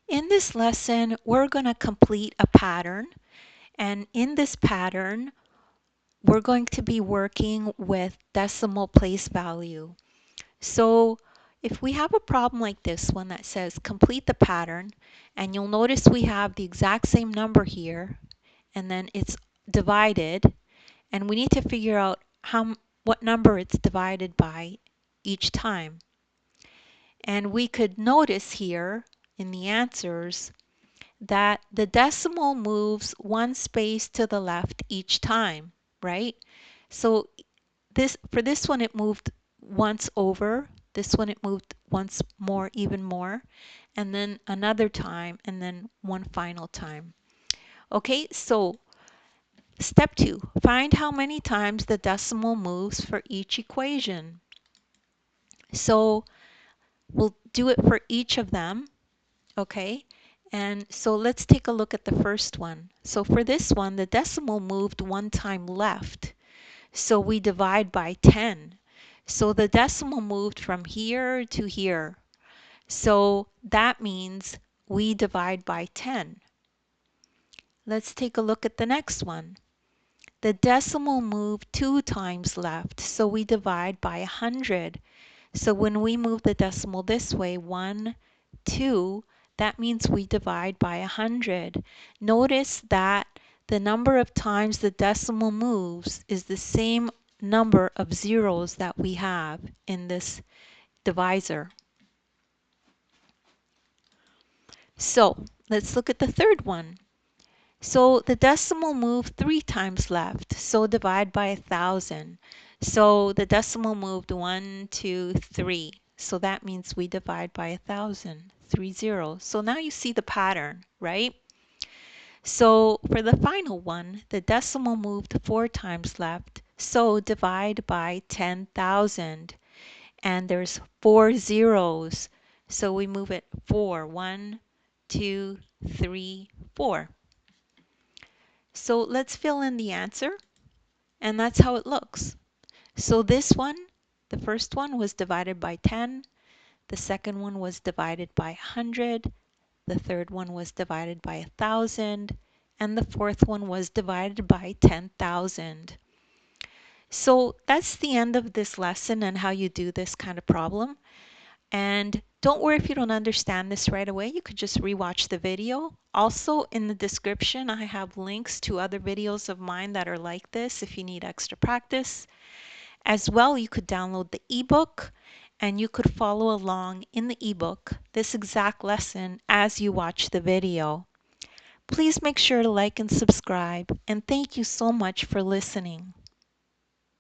In this lesson, we're going to complete a pattern, and in this pattern, we're going to be working with decimal place value. So if we have a problem like this one that says complete the pattern, and you'll notice we have the exact same number here, and then it's divided, and we need to figure out what number it's divided by each time. And we could notice here in the answers that the decimal moves one space to the left each time, right? So for this one it moved once over, this one it moved once more, even more, and then another time, and then one final time. Okay, so step 2, find how many times the decimal moves for each equation. So we'll do it for each of them. Okay, and so let's take a look at the first one. So for this one, the decimal moved one time left, so we divide by 10. So the decimal moved from here to here, so that means we divide by 10. Let's take a look at the next one. The decimal moved 2 times left, so we divide by 100. So when we move the decimal this way, 1, 2, that means we divide by 100. Notice that the number of times the decimal moves is the same number of zeros that we have in this divisor. So let's look at the third one. So the decimal moved 3 times left, so divide by 1,000. So the decimal moved 1, 2, 3. So that means we divide by 1,000, 3 zeros. So now you see the pattern, right? So for the final one, the decimal moved 4 times left, so divide by 10,000. And there's 4 zeros, so we move it 4. 1, 2, 3, 4. So let's fill in the answer, and that's how it looks. So this one, the first one was divided by 10, the second one was divided by 100, the third one was divided by 1,000, and the fourth one was divided by 10,000. So that's the end of this lesson and how you do this kind of problem. And don't worry if you don't understand this right away. You could just rewatch the video. Also in the description, I have links to other videos of mine that are like this if you need extra practice. As well, you could download the ebook and you could follow along in the ebook this exact lesson as you watch the video. Please make sure to like and subscribe, and thank you so much for listening.